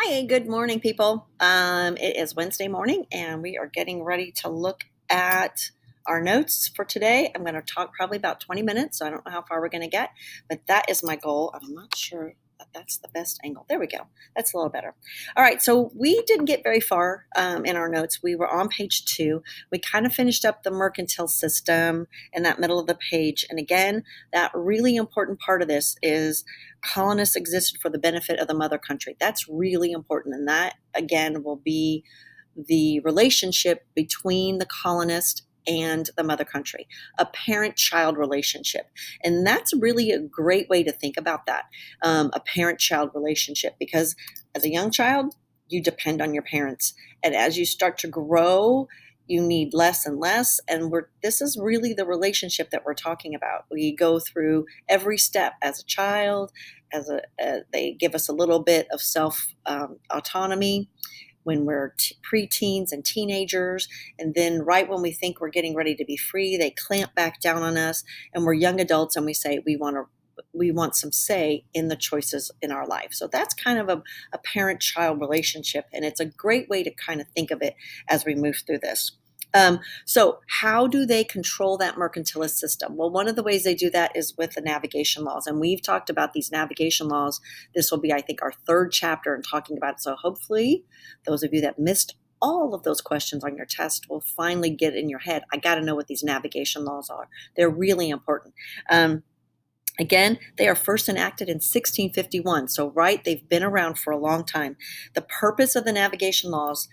Hi, good morning, people. It is Wednesday morning, and we are getting ready to look at our notes for today. I'm going to talk probably about 20 minutes, so I don't know how far we're going to get, but that is my goal. I'm not sure that that's the best angle. There we go. That's a little better. All right, so we didn't get very far in our notes. We were on page 2. We kind of finished up the mercantile system in that middle of the page, and again, that really important part of this is colonists existed for the benefit of the mother country. That's really important. And that, again, will be the relationship between the colonist and the mother country, a parent-child relationship. And that's really a great way to think about that, a parent-child relationship, because as a young child, you depend on your parents. And as you start to grow, you need less and less. And this is really the relationship that we're talking about. We go through every step as a child, they give us a little bit of self autonomy when we're preteens and teenagers. And then right when we think we're getting ready to be free, they clamp back down on us, and we're young adults and we say we want some say in the choices in our life. So that's kind of a parent-child relationship, and it's a great way to kind of think of it as we move through this. So how do they control that mercantilist system? Well, one of the ways they do that is with the navigation laws, and we've talked about these navigation laws. This will be, I think, our third chapter in talking about it. So hopefully those of you that missed all of those questions on your test will finally get in your head, I got to know what these navigation laws are. They're really important. Again, they are first enacted in 1651. So, right, they've been around for a long time. The purpose of the navigation laws,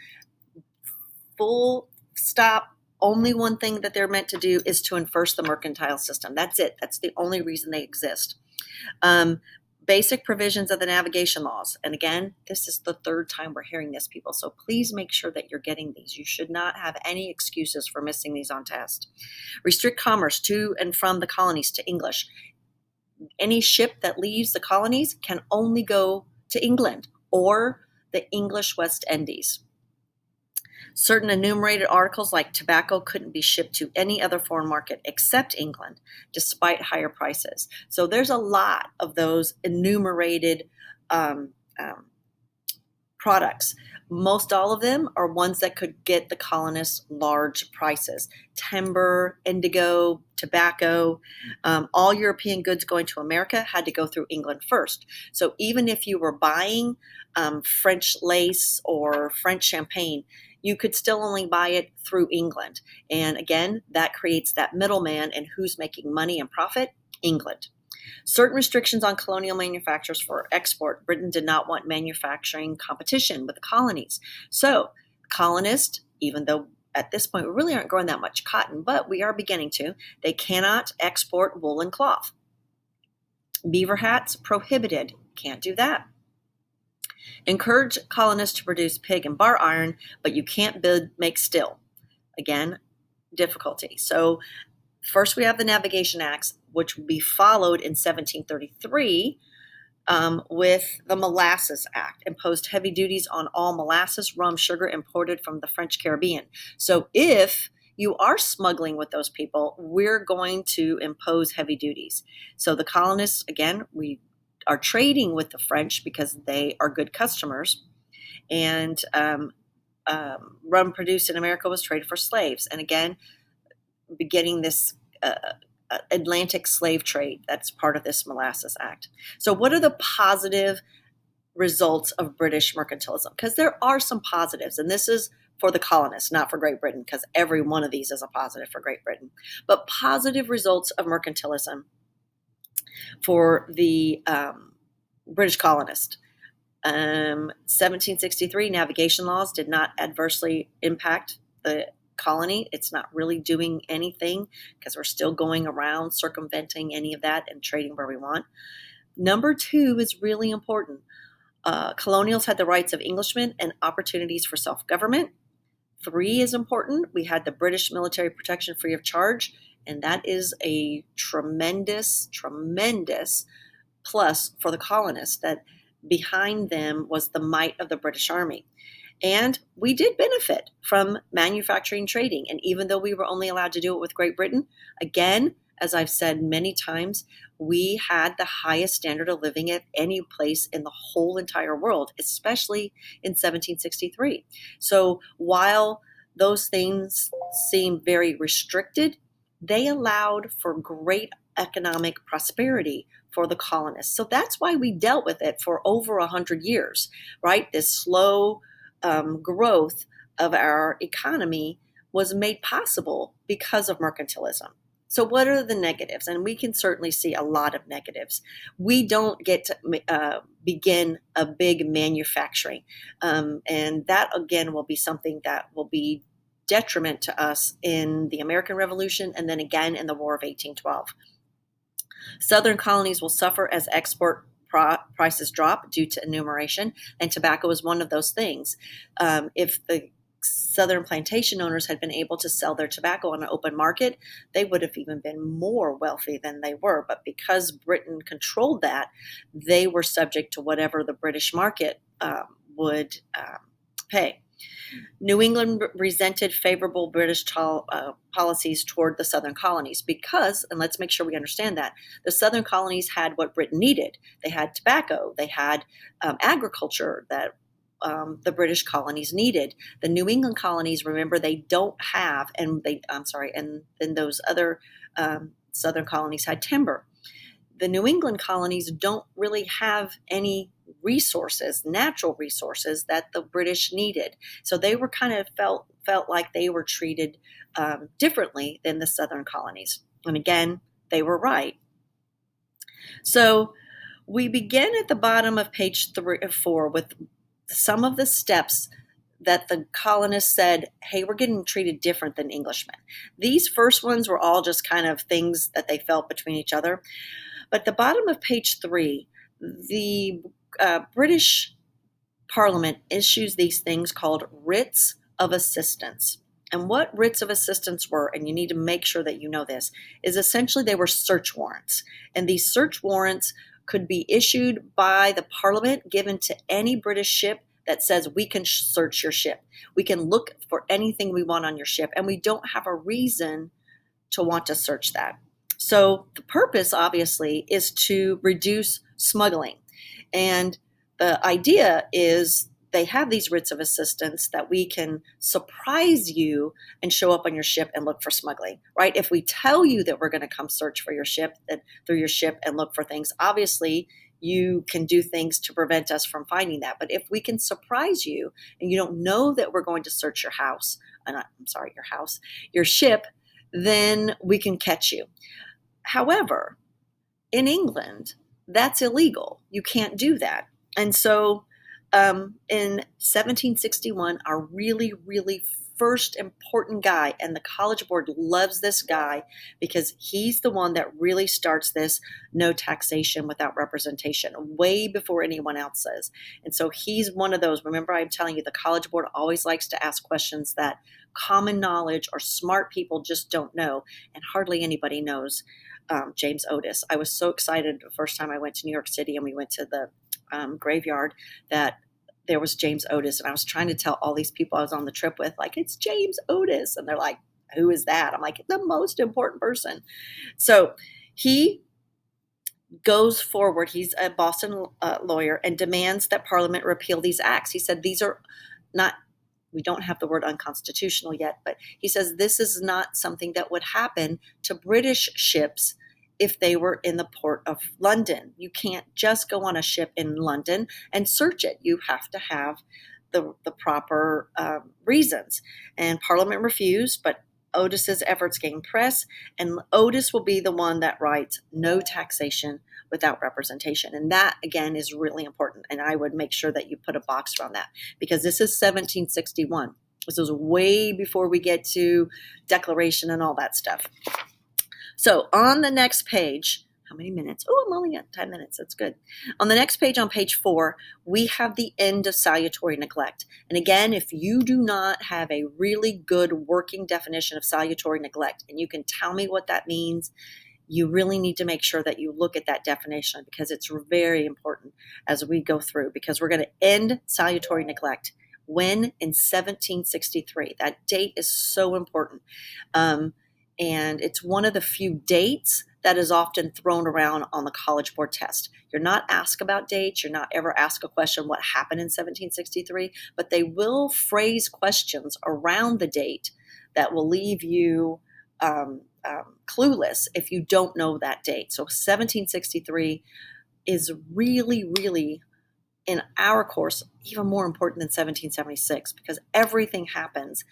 full stop, only one thing that they're meant to do is to enforce the mercantile system. That's it. That's the only reason they exist. Basic provisions of the navigation laws. And again, this is the third time we're hearing this, people. So please make sure that you're getting these. You should not have any excuses for missing these on test. Restrict commerce to and from the colonies to English. Any ship that leaves the colonies can only go to England or the English West Indies. Certain enumerated articles like tobacco couldn't be shipped to any other foreign market except England, despite higher prices. So there's a lot of those enumerated products. Most all of them are ones that could get the colonists large prices. Timber, indigo, tobacco, all European goods going to America had to go through England first. So even if you were buying French lace or French champagne, you could still only buy it through England. And again, that creates that middleman, and who's making money and profit? England. Certain restrictions on colonial manufacturers for export. Britain did not want manufacturing competition with the colonies. So colonists, even though at this point we really aren't growing that much cotton, but we are beginning to, they cannot export woolen cloth. Beaver hats, prohibited. Can't do that. Encourage colonists to produce pig and bar iron, but you can't make steel. Again, difficulty. So first we have the Navigation Acts, which will be followed in 1733 with the Molasses Act, imposed heavy duties on all molasses, rum, sugar imported from the French Caribbean. So if you are smuggling with those people, we're going to impose heavy duties. So the colonists, again, we are trading with the French because they are good customers, and rum produced in America was traded for slaves. And again, beginning this Atlantic slave trade, that's part of this Molasses Act. So what are the positive results of British mercantilism? Because there are some positives, and this is for the colonists, not for Great Britain, because every one of these is a positive for Great Britain. But positive results of mercantilism for the British colonist. 1763 navigation laws did not adversely impact the colony. It's not really doing anything because we're still going around circumventing any of that and trading where we want. Number 2 is really important. Colonials had the rights of Englishmen and opportunities for self-government. 3 is important. We had the British military protection free of charge, and that is a tremendous, tremendous plus for the colonists, that behind them was the might of the British Army. And we did benefit from manufacturing trading. And even though we were only allowed to do it with Great Britain, again, as I've said many times, we had the highest standard of living at any place in the whole entire world, especially in 1763. So while those things seem very restricted, they allowed for great economic prosperity for the colonists. So that's why we dealt with it for over 100 years, right? This slow growth of our economy was made possible because of mercantilism. So, what are the negatives? And we can certainly see a lot of negatives. We don't get to begin a big manufacturing. And that, again, will be something that will be detriment to us in the American Revolution and then again in the War of 1812. Southern colonies will suffer as export prices drop due to enumeration, and tobacco is one of those things. If the Southern plantation owners had been able to sell their tobacco on an open market, they would have even been more wealthy than they were. But because Britain controlled that, they were subject to whatever the British market would pay. New England resented favorable British policies toward the Southern colonies because, and let's make sure we understand that, the Southern colonies had what Britain needed. They had tobacco, they had agriculture that the British colonies needed. The New England colonies, remember, they don't have, and then those other Southern colonies had timber. The New England colonies don't really have any resources, natural resources that the British needed. So they were kind of felt like they were treated differently than the Southern colonies. And again, they were right. So we begin at the bottom of page 3 or 4 with some of the steps that the colonists said, hey, we're getting treated different than Englishmen. These first ones were all just kind of things that they felt between each other. But the bottom of page 3, the British Parliament issues these things called writs of assistance. And what writs of assistance were, and you need to make sure that you know this, is essentially they were search warrants. And these search warrants could be issued by the Parliament, given to any British ship that says we can search your ship. We can look for anything we want on your ship, and we don't have a reason to want to search that. So the purpose, obviously, is to reduce smuggling. And the idea is they have these writs of assistance that we can surprise you and show up on your ship and look for smuggling, right? If we tell you that we're going to come search for your ship, through your ship and look for things, obviously you can do things to prevent us from finding that. But if we can surprise you and you don't know that we're going to search your house, your ship, then we can catch you. However, in England, that's illegal. You can't do that. And so in 1761, our really, really first important guy, and the College Board loves this guy because he's the one that really starts this no taxation without representation way before anyone else says. And so he's one of those. Remember, I'm telling you, the College Board always likes to ask questions that common knowledge or smart people just don't know, and hardly anybody knows. James Otis. I was so excited the first time I went to New York City and we went to the graveyard that there was James Otis. And I was trying to tell all these people I was on the trip with, like, it's James Otis. And they're like, who is that? I'm like, the most important person. So he goes forward. He's a Boston lawyer and demands that Parliament repeal these acts. He said, these are not, we don't have the word unconstitutional yet, but he says this is not something that would happen to British ships if they were in the port of London. You can't just go on a ship in London and search it. You have to have the proper reasons. And Parliament refused, but Otis's efforts gained press, and Otis will be the one that writes no taxation without representation. And that, again, is really important. And I would make sure that you put a box around that because this is 1761. This was way before we get to Declaration and all that stuff. So on the next page, how many minutes? Oh, I'm only at 10 minutes. That's good. On the next page, on page 4, we have the end of salutary neglect. And again, if you do not have a really good working definition of salutary neglect, and you can tell me what that means, you really need to make sure that you look at that definition because it's very important as we go through, because we're going to end salutary neglect. When? In 1763. That date is so important. and it's one of the few dates that is often thrown around on the College Board test. You're not asked about dates. You're not ever asked a question, what happened in 1763, but they will phrase questions around the date that will leave you clueless if you don't know that date. So 1763 is really, really, in our course, even more important than 1776, because everything happens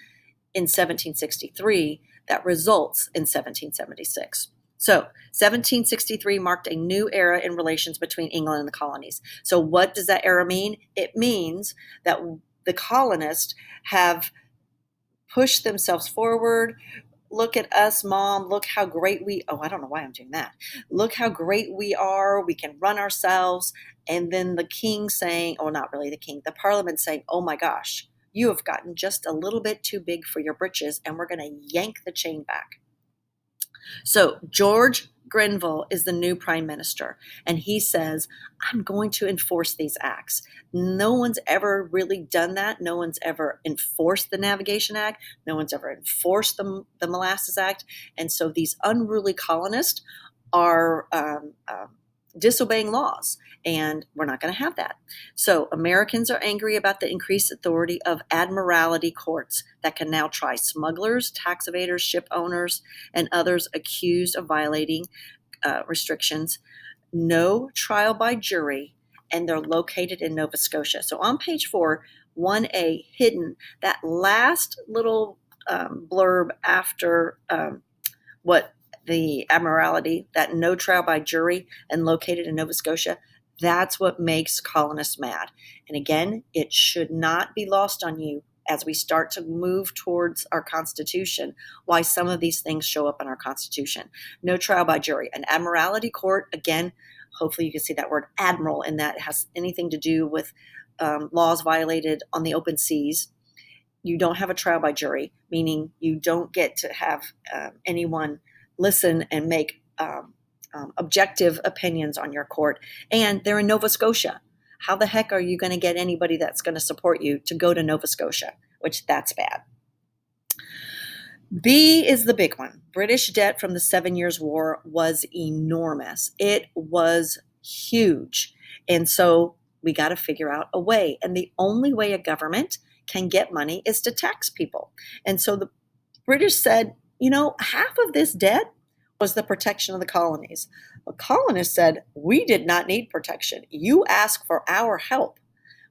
in 1763 that results in 1776. So 1763 marked a new era in relations between England and the colonies. So what does that era mean? It means that the colonists have pushed themselves forward. Look at us, Mom. Look how great I don't know why I'm doing that. Look how great we are. We can run ourselves. And then the king saying, oh, not really the king, the parliament saying, oh my gosh, you have gotten just a little bit too big for your britches, and we're going to yank the chain back. So George Grenville is the new prime minister, and he says, I'm going to enforce these acts. No one's ever really done that. No one's ever enforced the Navigation Act. No one's ever enforced the Molasses Act. And so these unruly colonists are disobeying laws, and we're not going to have that. So Americans are angry about the increased authority of admiralty courts that can now try smugglers, tax evaders, ship owners, and others accused of violating restrictions. No trial by jury, and they're located in Nova Scotia. So on page 4, 1A, hidden, that last little blurb after what the Admiralty, that no trial by jury and located in Nova Scotia, that's what makes colonists mad. And again, it should not be lost on you as we start to move towards our Constitution, why some of these things show up in our Constitution. No trial by jury. An Admiralty court, again, hopefully you can see that word admiral, and that has anything to do with laws violated on the open seas. You don't have a trial by jury, meaning you don't get to have anyone listen and make objective opinions on your court. And they're in Nova Scotia. How the heck are you going to get anybody that's going to support you to go to Nova Scotia? Which that's bad. B is the big one. British debt from the 7 Years' War was enormous. It was huge. And so we got to figure out a way. And the only way a government can get money is to tax people. And so the British said, half of this debt was the protection of the colonies. The colonists said, we did not need protection. You asked for our help.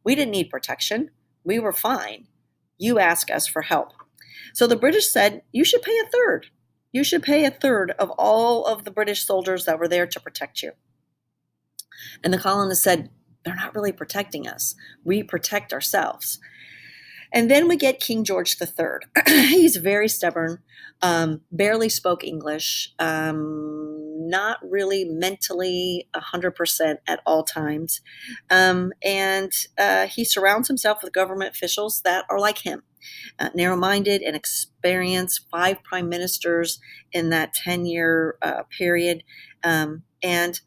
We didn't need protection. We were fine. You ask us for help. So the British said, you should pay a third. You should pay a third of all of the British soldiers that were there to protect you. And the colonists said, they're not really protecting us. We protect ourselves. And then we get King George III. He's very stubborn, barely spoke English, not really mentally 100% at all times. And he surrounds himself with government officials that are like him, narrow-minded and experienced, 5 prime ministers in that 10-year period. And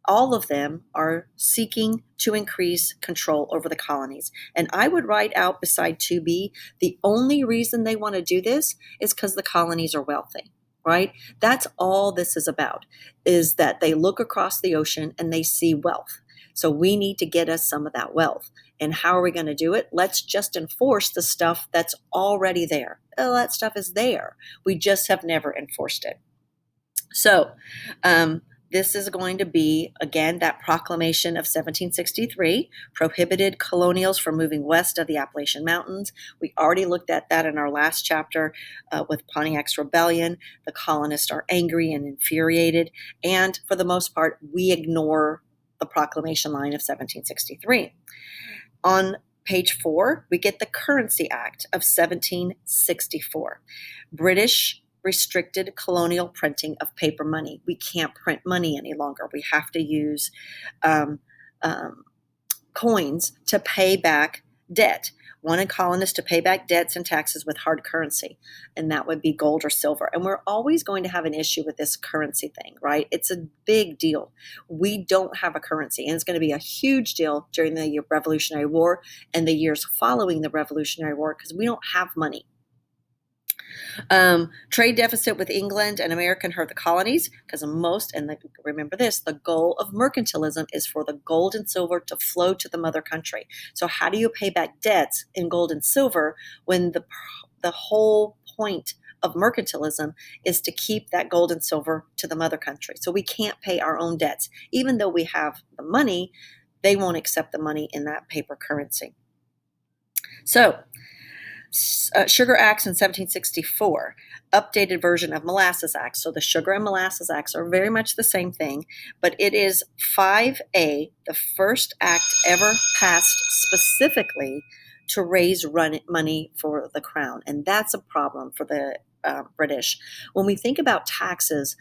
all of them are seeking to increase control over the colonies. And I would write out beside 2B, the only reason they want to do this is because the colonies are wealthy, right? That's all this is about, is that they look across the ocean and they see wealth. So we need to get us some of that wealth. And how are we going to do it? Let's just enforce the stuff that's already there. Oh, that stuff is there. We just have never enforced it. So, this is going to be, again, that proclamation of 1763 prohibited colonials from moving west of the Appalachian Mountains. We already looked at that in our last chapter with Pontiac's Rebellion. The colonists are angry and infuriated, and for the most part, we ignore the proclamation line of 1763. On page 4, we get the Currency Act of 1764. British restricted colonial printing of paper money. We can't print money any longer. We have to use coins to pay back debt. Wanted colonists to pay back debts and taxes with hard currency, and that would be gold or silver. And we're always going to have an issue with this currency thing, right? It's a big deal. We don't have a currency, and it's going to be a huge deal during the Revolutionary War and the years following the Revolutionary War because we don't have money. Trade deficit with England and America hurt the colonies because remember this, the goal of mercantilism is for the gold and silver to flow to the mother country. So how do you pay back debts in gold and silver when the whole point of mercantilism is to keep that gold and silver to the mother country? So we can't pay our own debts. Even though we have the money, they won't accept the money in that paper currency. So Sugar Acts in 1764, updated version of Molasses Acts. So the Sugar and Molasses Acts are very much the same thing, but it is 5A, the first act ever passed specifically to raise money for the crown. And that's a problem for the British. When we think about taxes,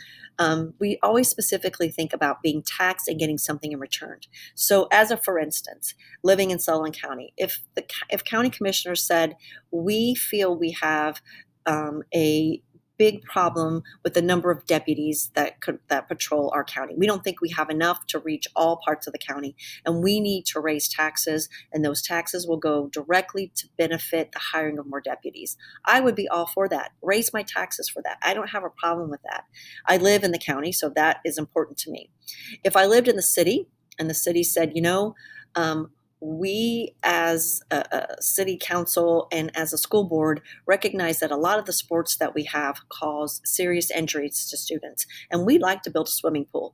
we always specifically think about being taxed and getting something in return. So for instance, living in Sullivan County, if county commissioners said, we feel we have a big problem with the number of deputies that patrol our county. We don't think we have enough to reach all parts of the county, and we need to raise taxes, and those taxes will go directly to benefit the hiring of more deputies. I would be all for that. Raise my taxes for that. I don't have a problem with that. I live in the county, so that is important to me. If I lived in the city and the city said, we as a city council and as a school board recognize that a lot of the sports that we have cause serious injuries to students, and we'd like to build a swimming pool.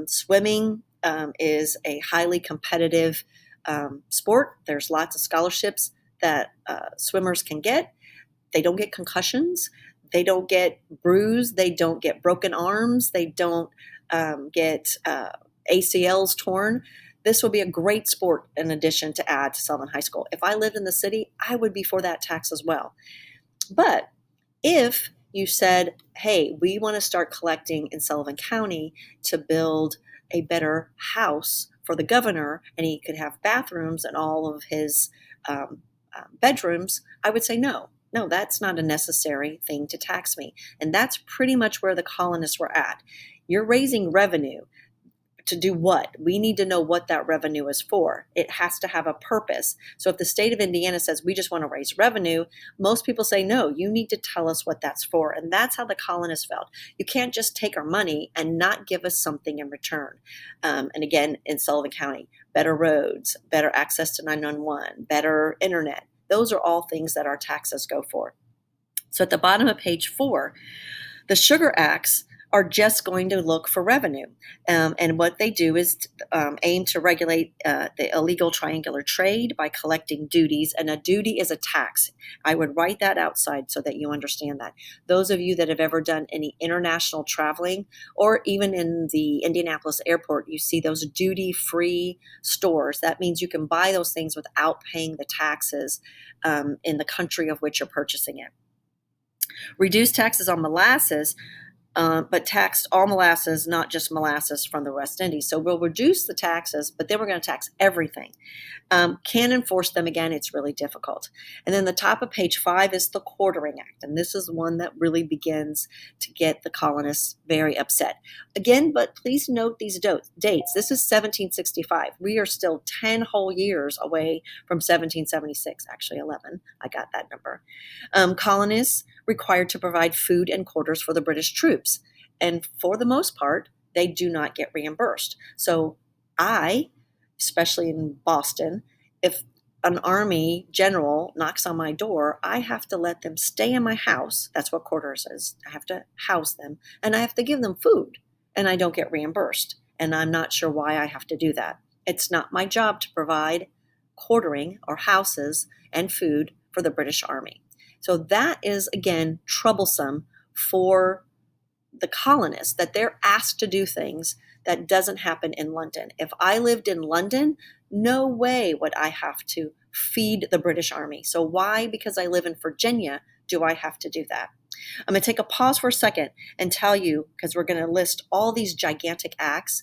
Swimming is a highly competitive sport. There's lots of scholarships that swimmers can get. They don't get concussions. They don't get bruised. They don't get broken arms. They don't get ACLs torn. This will be a great sport in addition to add to Sullivan High School. If I lived in the city, I would be for that tax as well. But if you said, hey, we want to start collecting in Sullivan County to build a better house for the governor, and he could have bathrooms in all of his bedrooms, I would say no. No, that's not a necessary thing to tax me. And that's pretty much where the colonists were at. You're raising revenue. To do what? We need to know what that revenue is for. It has to have a purpose. So if the state of Indiana says we just want to raise revenue, most people say, no, you need to tell us what that's for. And that's how the colonists felt. You can't just take our money and not give us something in return. And again, in Sullivan County, better roads, better access to 911, better internet. Those are all things that our taxes go for. So at the bottom of page 4, the Sugar Acts are just going to look for revenue. And what they do is aim to regulate the illegal triangular trade by collecting duties. And a duty is a tax. I would write that outside so that you understand that. Those of you that have ever done any international traveling, or even in the Indianapolis airport, you see those duty-free stores. That means you can buy those things without paying the taxes in the country of which you're purchasing it. Reduce taxes on molasses, but taxed all molasses, not just molasses from the West Indies. So we'll reduce the taxes, but then we're going to tax everything. Can't enforce them again. It's really difficult. And then the top of page 5 is the Quartering Act. And this is one that really begins to get the colonists very upset. Again, but please note these dates. This is 1765. We are still 10 whole years away from 1776, actually 11. I got that number. Colonists required to provide food and quarters for the British troops. And for the most part, they do not get reimbursed. So especially in Boston, if an army general knocks on my door, I have to let them stay in my house. That's what quarters is. I have to house them, and I have to give them food, and I don't get reimbursed. And I'm not sure why I have to do that. It's not my job to provide quartering or houses and food for the British Army. So that is, again, troublesome for the colonists, that they're asked to do things that doesn't happen in London. If I lived in London, no way would I have to feed the British Army. So why, because I live in Virginia, do I have to do that? I'm going to take a pause for a second and tell you, because we're going to list all these gigantic acts.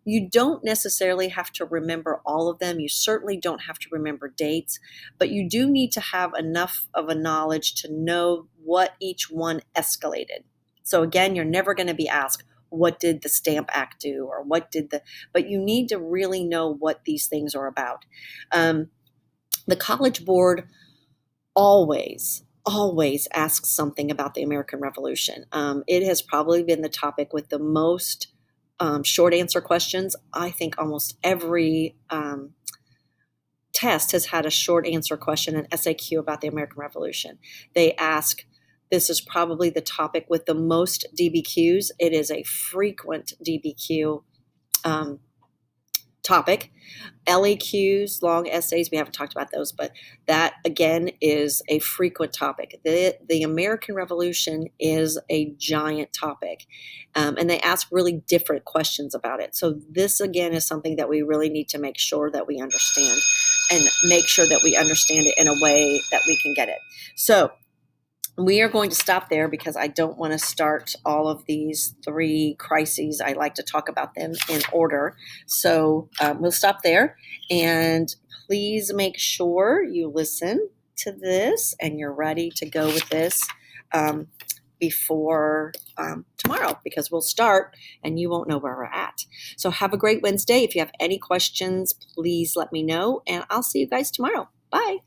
You don't necessarily have to remember all of them. You certainly don't have to remember dates, but you do need to have enough of a knowledge to know what each one escalated. So again, you're never going to be asked, what did the Stamp Act do? Or but you need to really know what these things are about. The College Board always always asks something about the American Revolution. It has probably been the topic with the most short answer questions. I think almost every test has had a short answer question, an SAQ about the American Revolution. They ask, this is probably the topic with the most DBQs. It is a frequent DBQ topic. LAQs, long essays, we haven't talked about those, but that again is a frequent topic. The American Revolution is a giant topic, and they ask really different questions about it. So this again is something that we really need to make sure that we understand, and make sure that we understand it in a way that we can get it. So we are going to stop there because I don't want to start all of these 3 crises. I like to talk about them in order. So we'll stop there, and please make sure you listen to this and you're ready to go with this before tomorrow, because we'll start and you won't know where we're at. So have a great Wednesday. If you have any questions, please let me know, and I'll see you guys tomorrow. Bye.